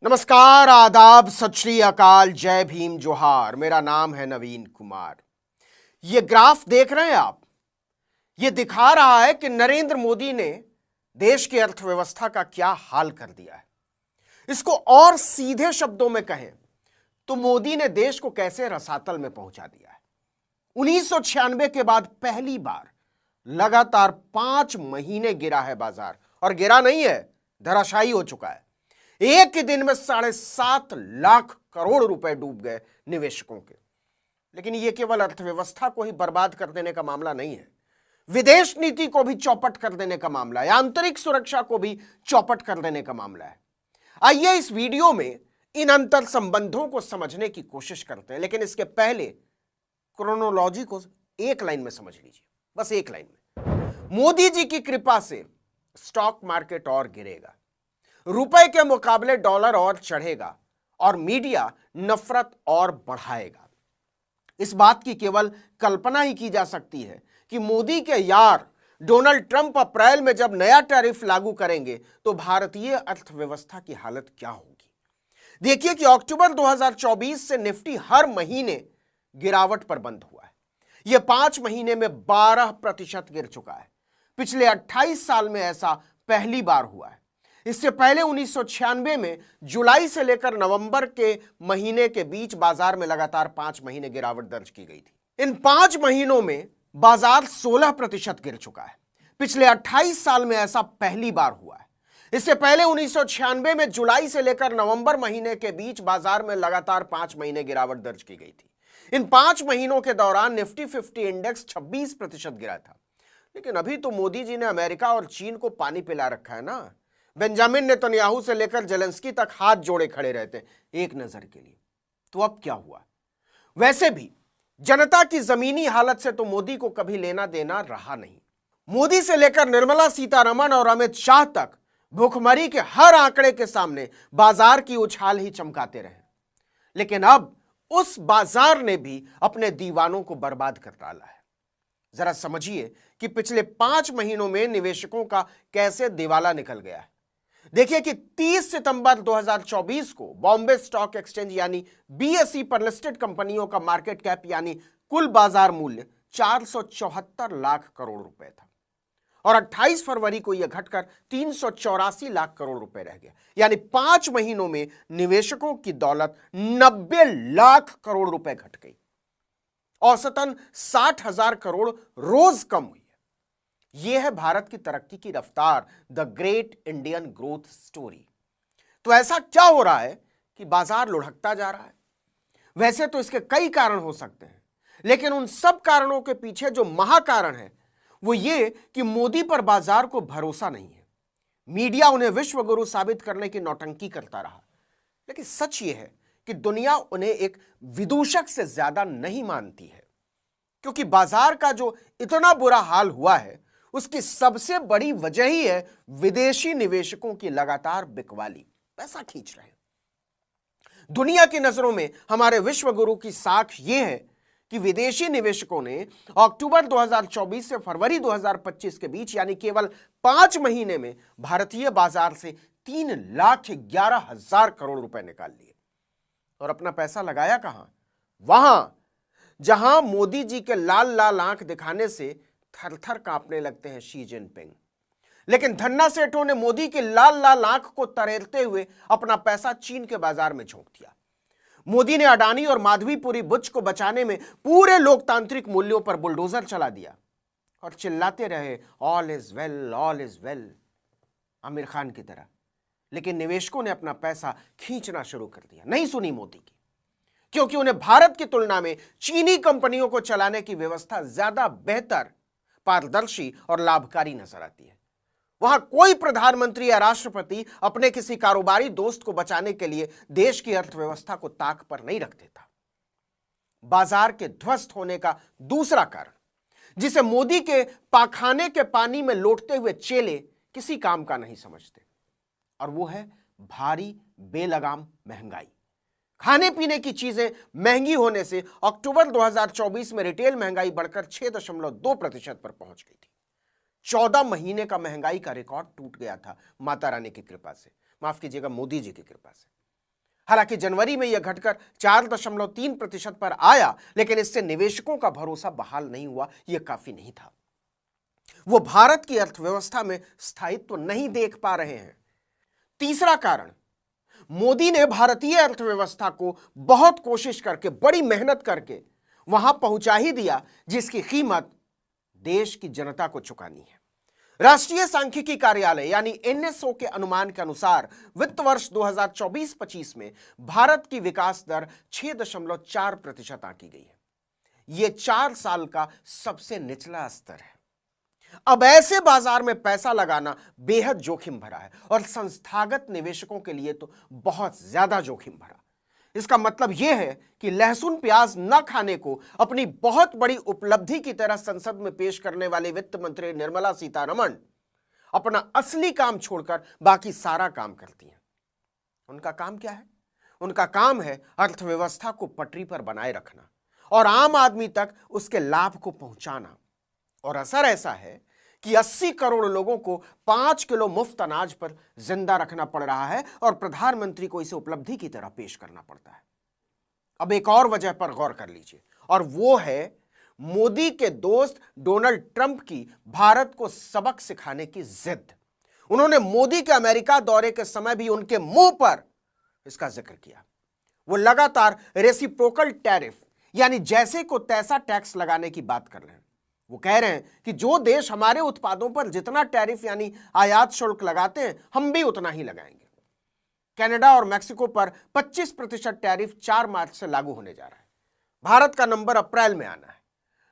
नमस्कार, आदाब, सत श्री अकाल, जय भीम, जोहार। मेरा नाम है नवीन कुमार। ये ग्राफ देख रहे हैं आप, ये दिखा रहा है कि नरेंद्र मोदी ने देश की अर्थव्यवस्था का क्या हाल कर दिया है। इसको और सीधे शब्दों में कहें तो मोदी ने देश को कैसे रसातल में पहुंचा दिया है। 1996 के बाद पहली बार लगातार 5 महीने गिरा है बाजार, और गिरा नहीं है, धराशायी हो चुका है। एक ही दिन में 7.5 लाख करोड़ रुपए डूब गए निवेशकों के। लेकिन यह केवल अर्थव्यवस्था को ही बर्बाद कर देने का मामला नहीं है, विदेश नीति को भी चौपट कर देने का मामला है, आंतरिक सुरक्षा को भी चौपट कर देने का मामला है। आइए इस वीडियो में इन अंतर संबंधों को समझने की कोशिश करते हैं, लेकिन इसके पहले क्रोनोलॉजी को एक लाइन में समझ लीजिए, बस एक लाइन में। मोदी जी की कृपा से स्टॉक मार्केट और गिरेगा, रुपए के मुकाबले डॉलर और चढ़ेगा, और मीडिया नफरत और बढ़ाएगा। इस बात की केवल कल्पना ही की जा सकती है कि मोदी के यार डोनाल्ड ट्रंप अप्रैल में जब नया टैरिफ लागू करेंगे तो भारतीय अर्थव्यवस्था की हालत क्या होगी। देखिए कि अक्टूबर 2024 से निफ्टी हर महीने गिरावट पर बंद हुआ है। यह 5 महीने में 12% गिर चुका है। पिछले 28 साल में ऐसा पहली बार हुआ है। इससे पहले 1996 में जुलाई से लेकर नवंबर के महीने के बीच बाजार में लगातार 5 महीने गिरावट दर्ज की गई थी। इन 5 महीनों में बाजार 16% गिर चुका है। पिछले 28 साल में ऐसा पहली बार हुआ है। इससे पहले 1996 में जुलाई से लेकर नवंबर महीने के बीच बाजार में लगातार 5 महीने गिरावट दर्ज की गई थी। इन 5 महीनों के दौरान निफ्टी 50 इंडेक्स 26% गिरा था। लेकिन अभी तो मोदी जी ने अमेरिका और चीन को पानी पिला रखा है ना। बेंजामिन नेतन्याहू से लेकर जेलेंस्की तक हाथ जोड़े खड़े रहते हैं एक नजर के लिए। तो अब क्या हुआ? वैसे भी जनता की जमीनी हालत से तो मोदी को कभी लेना देना रहा नहीं। मोदी से लेकर निर्मला सीतारमण और अमित शाह तक भुखमरी के हर आंकड़े के सामने बाजार की उछाल ही चमकाते रहे। लेकिन अब उस बाजार ने भी अपने दीवानों को बर्बाद कर डाला है। जरा समझिए कि पिछले 5 महीनों में निवेशकों का कैसे दिवाला निकल गया है। देखिए कि 30 सितंबर 2024 को बॉम्बे स्टॉक एक्सचेंज यानी बीएसई पर लिस्टेड कंपनियों का मार्केट कैप यानी कुल बाजार मूल्य 474 लाख करोड़ रुपए था, और 28 फरवरी को यह घटकर 384 लाख करोड़ रुपए रह गया। यानी 5 महीनों में निवेशकों की दौलत 90 लाख करोड़ रुपए घट गई। औसतन 60,000 करोड़ रोज कम हुई। यह है भारत की तरक्की की रफ्तार, the great Indian growth story. तो ऐसा क्या हो रहा है कि बाजार लुढ़कता जा रहा है? वैसे तो इसके कई कारण हो सकते हैं, लेकिन उन सब कारणों के पीछे जो महाकारण है वो ये कि मोदी पर बाजार को भरोसा नहीं है। मीडिया उन्हें विश्व गुरु साबित करने की नौटंकी करता रहा। लेकिन सच ये है कि दुनिया उन्हें एक विदूषक से ज्यादा नहीं मानती है, क्योंकि बाजार का जो इतना बुरा हाल हुआ है उसकी सबसे बड़ी वजह ही है विदेशी निवेशकों की लगातार बिकवाली, पैसा खींच रहे हैं। दुनिया की नजरों में हमारे विश्व गुरु की साख यह है कि विदेशी निवेशकों ने अक्टूबर 2024 से फरवरी 2025 के बीच यानी केवल 5 महीने में भारतीय बाजार से 3,11,000 करोड़ रुपए निकाल लिए। और अपना पैसा लगाया कहां? वहां जहां मोदी जी के लाल लाल आंख दिखाने से थर थर कांपने लगते हैं शी जिनपिंग। लेकिन धन्ना सेठों ने मोदी की लाल लाल आंख को तरेलते हुए अपना पैसा चीन के बाजार में झोंक दिया। मोदी ने अडानी और माधवीपुरी बुच को बचाने में पूरे लोकतांत्रिक मूल्यों पर बुलडोजर चला दिया और चिल्लाते रहे all is well, all is well, Aamir Khan की तरह। लेकिन निवेशकों ने अपना पैसा खींचना शुरू कर दिया। नहीं सुनी मोदी की, क्योंकि उन्हें भारत की तुलना में चीनी कंपनियों को चलाने की व्यवस्था ज्यादा बेहतर, पारदर्शी और लाभकारी नजर आती है। वहां कोई प्रधानमंत्री या राष्ट्रपति अपने किसी कारोबारी दोस्त को बचाने के लिए देश की अर्थव्यवस्था को ताक पर नहीं रख देता। बाजार के ध्वस्त होने का दूसरा कारण, जिसे मोदी के पाखाने के पानी में लौटते हुए चेले किसी काम का नहीं समझते, और वो है भारी बेलगाम महंगाई। खाने पीने की चीजें महंगी होने से अक्टूबर 2024 में रिटेल महंगाई बढ़कर 6.2% पर पहुंच गई थी। 14 महीने का महंगाई का रिकॉर्ड टूट गया था माता रानी की कृपा से, माफ कीजिएगा, मोदी जी की कृपा से। हालांकि जनवरी में यह घटकर 4.3% पर आया, लेकिन इससे निवेशकों का भरोसा बहाल नहीं हुआ। यह काफी नहीं था। वो भारत की अर्थव्यवस्था में स्थायित्व नहीं देख पा रहे हैं। तीसरा कारण, मोदी ने भारतीय अर्थव्यवस्था को बहुत कोशिश करके, बड़ी मेहनत करके वहां पहुंचा ही दिया जिसकी कीमत देश की जनता को चुकानी है। राष्ट्रीय सांख्यिकी कार्यालय यानी एनएसओ के अनुमान के अनुसार वित्त वर्ष 2024-25 में भारत की विकास दर 6.4% आंकी गई है। यह 4 साल का सबसे निचला स्तर है। अब ऐसे बाजार में पैसा लगाना बेहद जोखिम भरा है और संस्थागत निवेशकों के लिए तो बहुत ज्यादा जोखिम भरा। इसका मतलब यह है कि लहसुन प्याज न खाने को अपनी बहुत बड़ी उपलब्धि की तरह संसद में पेश करने वाले वित्त मंत्री निर्मला सीतारमण अपना असली काम छोड़कर बाकी सारा काम करती हैं। उनका काम क्या है? उनका काम है अर्थव्यवस्था को पटरी पर बनाए रखना और आम आदमी तक उसके लाभ को पहुंचाना। और असर ऐसा है कि 80 करोड़ लोगों को 5 किलो मुफ्त अनाज पर जिंदा रखना पड़ रहा है और प्रधानमंत्री को इसे उपलब्धि की तरह पेश करना पड़ता है। अब एक और वजह पर गौर कर लीजिए, और वो है मोदी के दोस्त डोनाल्ड ट्रंप की भारत को सबक सिखाने की जिद। उन्होंने मोदी के अमेरिका दौरे के समय भी उनके मुंह पर इसका जिक्र किया। वो लगातार रेसिप्रोकल टैरिफ यानी जैसे को तैसा टैक्स लगाने की बात कर रहे हैं। वो कह रहे हैं कि जो देश हमारे उत्पादों पर जितना टैरिफ यानी आयात शुल्क लगाते हैं, हम भी उतना ही लगाएंगे। कनाडा और मैक्सिको पर 25% टैरिफ 4 मार्च से लागू होने जा रहा है। भारत का नंबर अप्रैल में आना है।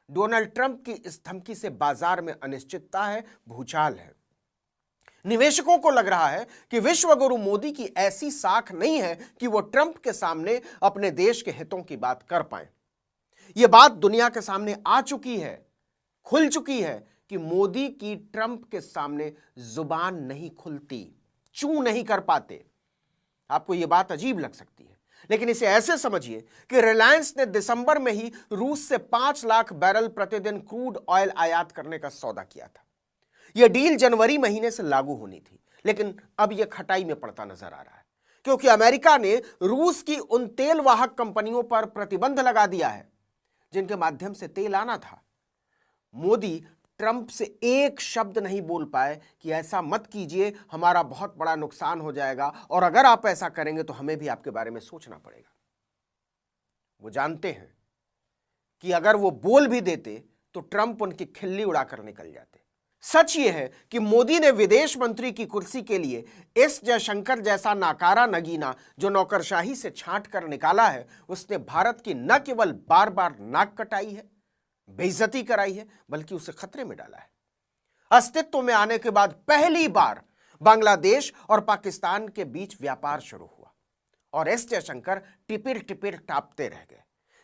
डोनाल्ड ट्रंप की इस धमकी से बाजार में अनिश्चितता है, भूचाल है। निवेशकों को लग रहा है कि विश्व गुरु मोदी की ऐसी साख नहीं है कि वो ट्रंप के सामने अपने देश के हितों की बात कर पाए। यह बात दुनिया के सामने आ चुकी है, खुल चुकी है कि मोदी की ट्रंप के सामने जुबान नहीं खुलती, चू नहीं कर पाते। आपको यह बात अजीब लग सकती है, लेकिन इसे ऐसे समझिए कि रिलायंस ने दिसंबर में ही रूस से 5 लाख बैरल प्रतिदिन क्रूड ऑयल आयात करने का सौदा किया था। यह डील जनवरी महीने से लागू होनी थी, लेकिन अब यह खटाई में पड़ता नजर आ रहा है, क्योंकि अमेरिका ने रूस की उन तेल वाहक कंपनियों पर प्रतिबंध लगा दिया है जिनके माध्यम से तेल आना था। मोदी ट्रंप से एक शब्द नहीं बोल पाए कि ऐसा मत कीजिए, हमारा बहुत बड़ा नुकसान हो जाएगा, और अगर आप ऐसा करेंगे तो हमें भी आपके बारे में सोचना पड़ेगा। वो जानते हैं कि अगर वो बोल भी देते तो ट्रंप उनकी खिल्ली उड़ाकर निकल जाते। सच ये है कि मोदी ने विदेश मंत्री की कुर्सी के लिए एस जयशंकर जैसा नाकारा नगीना जो नौकरशाही से छांट कर निकाला है, उसने भारत की न केवल बार बार नाक कटाई है, बेइज्जती कराई है, बल्कि उसे खतरे में डाला है। अस्तित्व में आने के बाद पहली बार बांग्लादेश और पाकिस्तान के बीच व्यापार शुरू हुआ और एस जयशंकर टिपिर टिपिर टापते रह गए,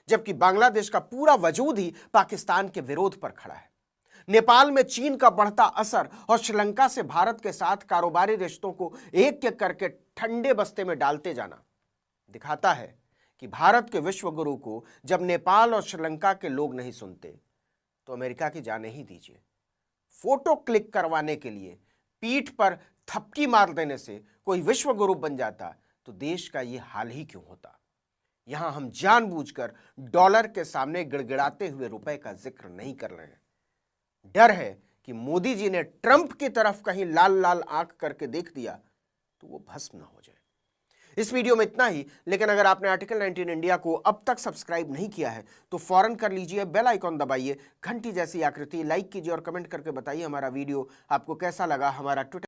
जबकि बांग्लादेश का पूरा वजूद ही पाकिस्तान के विरोध पर खड़ा है। नेपाल में चीन का बढ़ता असर और श्रीलंका से भारत के साथ कारोबारी रिश्तों को एक एक करके ठंडे बस्ते में डालते जाना दिखाता है कि भारत के विश्व गुरु को जब नेपाल और श्रीलंका के लोग नहीं सुनते तो अमेरिका की जाने ही दीजिए। फोटो क्लिक करवाने के लिए पीठ पर थपकी मार देने से कोई विश्व गुरु बन जाता तो देश का यह हाल ही क्यों होता। यहां हम जानबूझकर डॉलर के सामने गिड़गिड़ाते हुए रुपए का जिक्र नहीं कर रहे हैं। डर है कि मोदी जी ने ट्रंप की तरफ कहीं लाल लाल आंख करके देख दिया तो वो भस्म ना हो जाए। इस वीडियो में इतना ही, लेकिन अगर आपने आर्टिकल 19 इंडिया को अब तक सब्सक्राइब नहीं किया है तो फौरन कर लीजिए, बेल आइकॉन दबाइए, घंटी जैसी आकृति लाइक कीजिए और कमेंट करके बताइए हमारा वीडियो आपको कैसा लगा। हमारा ट्विटर